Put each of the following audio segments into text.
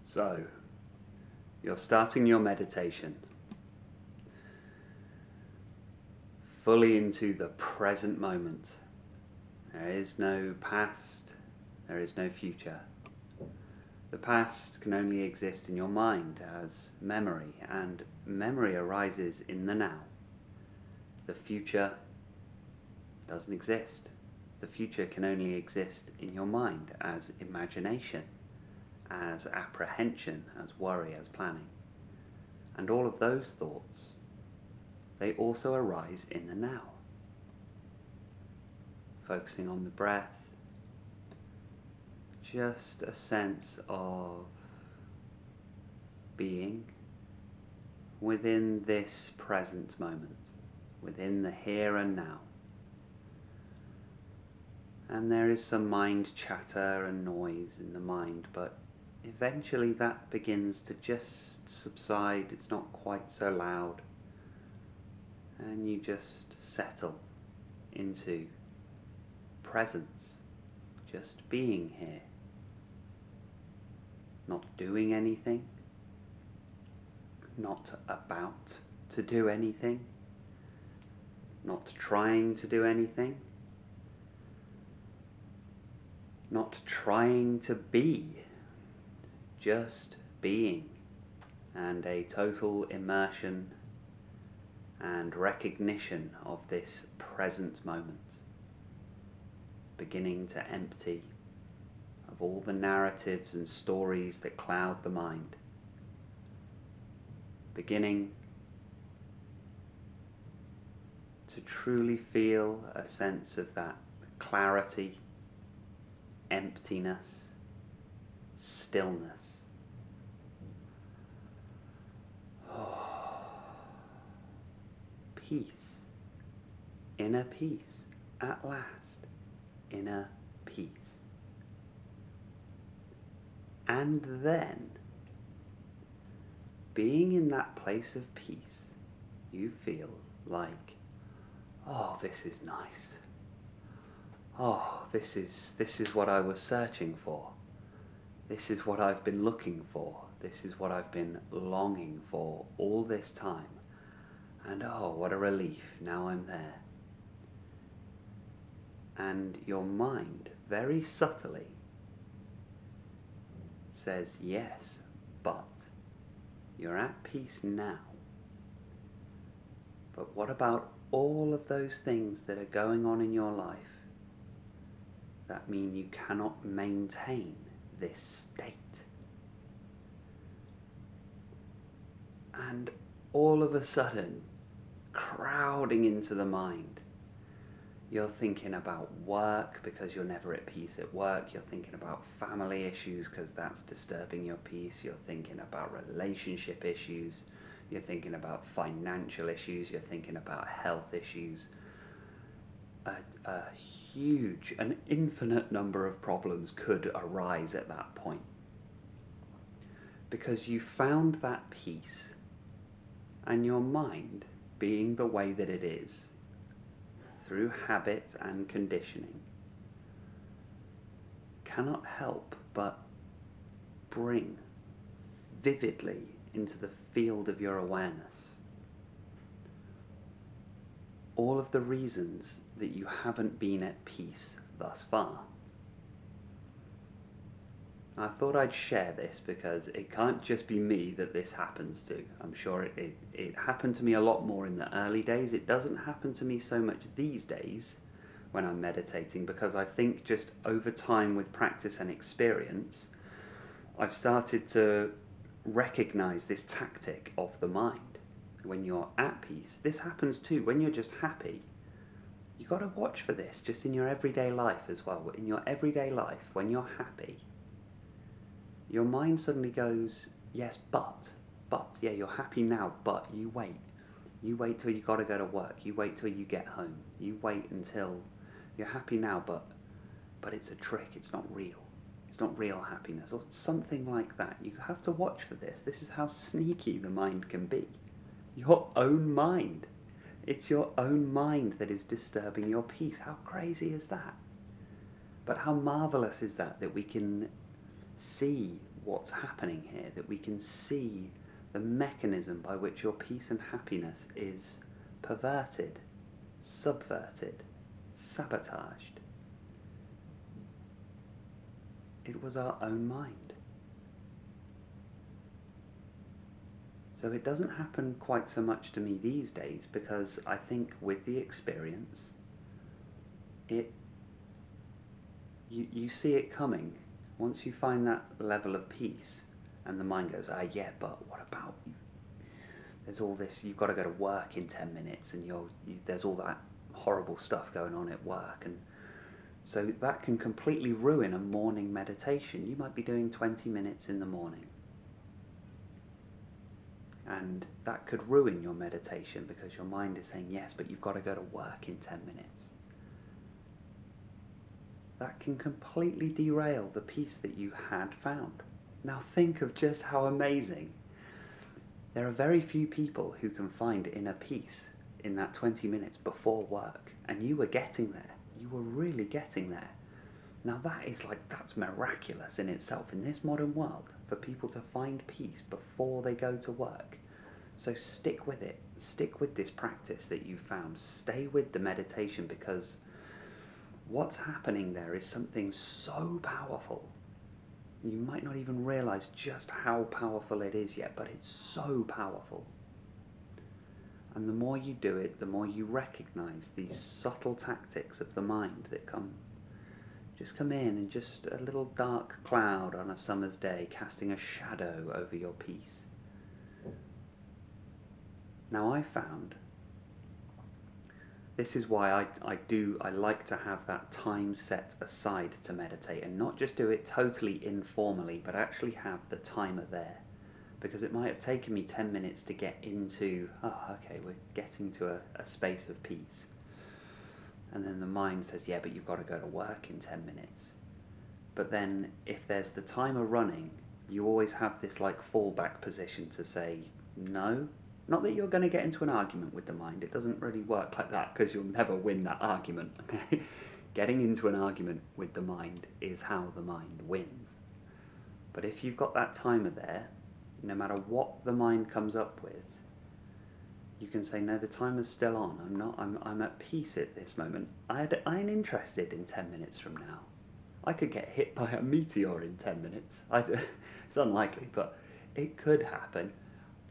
So, you're starting your meditation fully into the present moment. There is no past, there is no future. The past can only exist in your mind as memory, and memory arises in the now. The future doesn't exist. The future can only exist in your mind as imagination, as apprehension, as worry, as planning. And all of those thoughts, they also arise in the now. Focusing on the breath, just a sense of being within this present moment, within the here and now. And there is some mind chatter and noise in the mind, but eventually that begins to just subside. It's not quite so loud, and you just settle into presence, just being here, not doing anything, not about to do anything, not trying to do anything, not trying to be, just being, and a total immersion and recognition of this present moment, beginning to empty of all the narratives and stories that cloud the mind, beginning to truly feel a sense of that clarity, emptiness, stillness. Peace, inner peace, at last, inner peace. And then, being in that place of peace, you feel like, oh, this is nice. Oh, this is what I was searching for. This is what I've been looking for. This is what I've been longing for all this time. And oh, what a relief, now I'm there. And your mind, very subtly, says, yes, but you're at peace now. But what about all of those things that are going on in your life that mean you cannot maintain this state? And all of a sudden, crowding into the mind, you're thinking about work because you're never at peace at work. You're thinking about family issues because that's disturbing your peace. You're thinking about relationship issues. You're thinking about financial issues. You're thinking about health issues. A huge, an infinite number of problems could arise at that point, because you found that peace, and your mind, being the way that it is, through habit and conditioning, cannot help but bring vividly into the field of your awareness all of the reasons that you haven't been at peace thus far. I thought I'd share this because it can't just be me that this happens to. I'm sure it happened to me a lot more in the early days. It doesn't happen to me so much these days when I'm meditating, because I think just over time with practice and experience, I've started to recognize this tactic of the mind. When you're at peace, this happens too. When you're just happy, you got to watch for this just in your everyday life as well. In your everyday life, when you're happy, your mind suddenly goes, yes, but, yeah, you're happy now, but you wait. You wait till you got to go to work. You wait till you get home. You wait until you're happy now, but it's a trick. It's not real. It's not real happiness, or something like that. You have to watch for this. This is how sneaky the mind can be. Your own mind. It's your own mind that is disturbing your peace. How crazy is that? But how marvelous is that we can see what's happening here, that we can see the mechanism by which your peace and happiness is perverted, subverted, sabotaged. It was our own mind. So it doesn't happen quite so much to me these days, because I think with the experience, you see it coming. Once you find that level of peace, and the mind goes, yeah, but what about you? There's all this, you've got to go to work in 10 minutes, and there's all that horrible stuff going on at work, and so that can completely ruin a morning meditation. You might be doing 20 minutes in the morning, and that could ruin your meditation because your mind is saying, yes, but you've got to go to work in 10 minutes. That can completely derail the peace that you had found. Now think of just how amazing. There are very few people who can find inner peace in that 20 minutes before work, and you were getting there. You were really getting there. Now that's miraculous in itself in this modern world, for people to find peace before they go to work. So stick with it. Stick with this practice that you found. Stay with the meditation, because what's happening there is something so powerful. You might not even realize just how powerful it is yet, but it's so powerful. And the more you do it, the more you recognize these subtle tactics of the mind that come in, and just a little dark cloud on a summer's day casting a shadow over your peace. Now I found, this is why I like to have that time set aside to meditate, and not just do it totally informally, but actually have the timer there. Because it might have taken me 10 minutes to get into, okay, we're getting to a space of peace. And then the mind says, yeah, but you've got to go to work in 10 minutes. But then if there's the timer running, you always have this like fallback position to say, no. Not that you're going to get into an argument with the mind. It doesn't really work like that, because you'll never win that argument. Okay? Getting into an argument with the mind is how the mind wins. But if you've got that timer there, no matter what the mind comes up with, you can say, no, the timer's still on. I'm at peace at this moment. I ain't interested in 10 minutes from now. I could get hit by a meteor in 10 minutes. It's unlikely, but it could happen.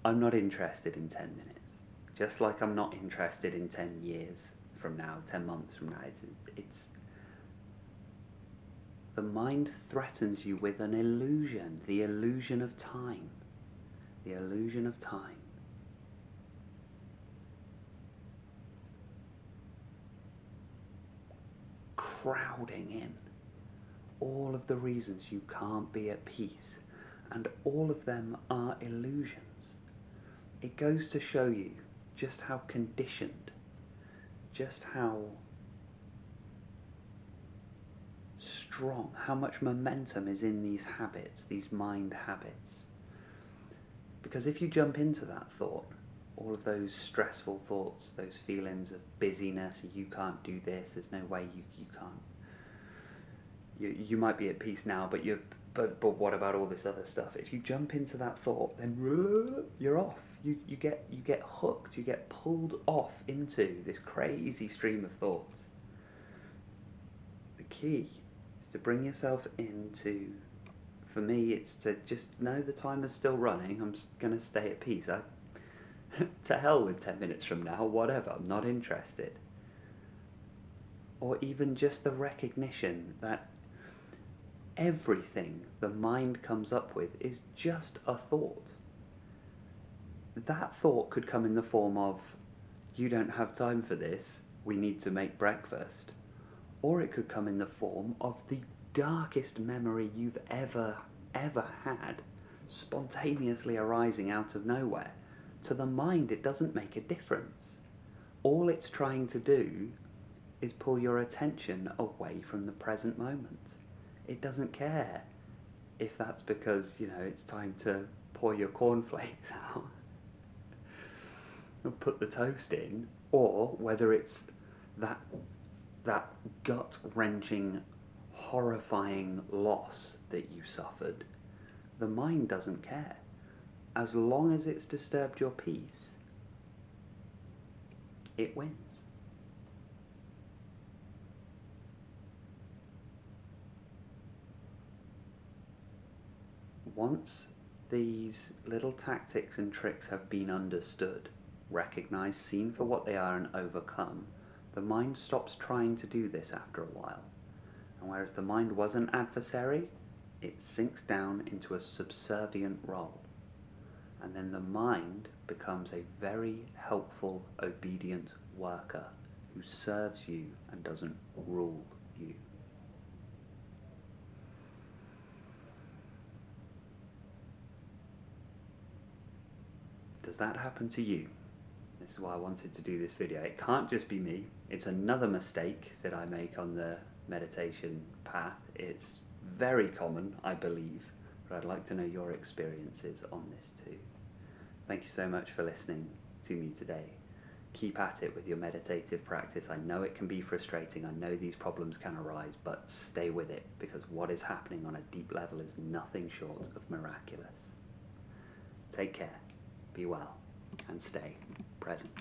I'm not interested in 10 minutes. Just like I'm not interested in 10 years from now, 10 months from now. It's the mind threatens you with an illusion, the illusion of time. The illusion of time. Crowding in all of the reasons you can't be at peace, and all of them are illusions. It goes to show you just how conditioned, just how strong, how much momentum is in these habits, these mind habits. Because if you jump into that thought, all of those stressful thoughts, those feelings of busyness, you can't do this, there's no way you can't. You might be at peace now, but what about all this other stuff? If you jump into that thought, then you're off. You get hooked, you get pulled off into this crazy stream of thoughts. The key is to bring yourself into, for me, it's to just know the timer's still running, I'm going to stay at peace. To hell with 10 minutes from now, whatever, I'm not interested. Or even just the recognition that everything the mind comes up with is just a thought. That thought could come in the form of, you don't have time for this, we need to make breakfast. Or it could come in the form of the darkest memory you've ever had, spontaneously arising out of nowhere. To the mind, it doesn't make a difference. All it's trying to do is pull your attention away from the present moment. It doesn't care if that's because, it's time to pour your cornflakes out or put the toast in, or whether it's that gut-wrenching, horrifying loss that you suffered, The mind doesn't care. As long as it's disturbed your peace, it wins. Once these little tactics and tricks have been understood, recognized, seen for what they are, and overcome, the mind stops trying to do this after a while. And whereas the mind was an adversary, it sinks down into a subservient role. And then the mind becomes a very helpful, obedient worker who serves you and doesn't rule you. Does that happen to you? This is why I wanted to do this video. It can't just be me. It's another mistake that I make on the meditation path. It's very common, I believe, but I'd like to know your experiences on this too. Thank you so much for listening to me today. Keep at it with your meditative practice. I know it can be frustrating. I know these problems can arise, but stay with it, because what is happening on a deep level is nothing short of miraculous. Take care, be well, and stay present.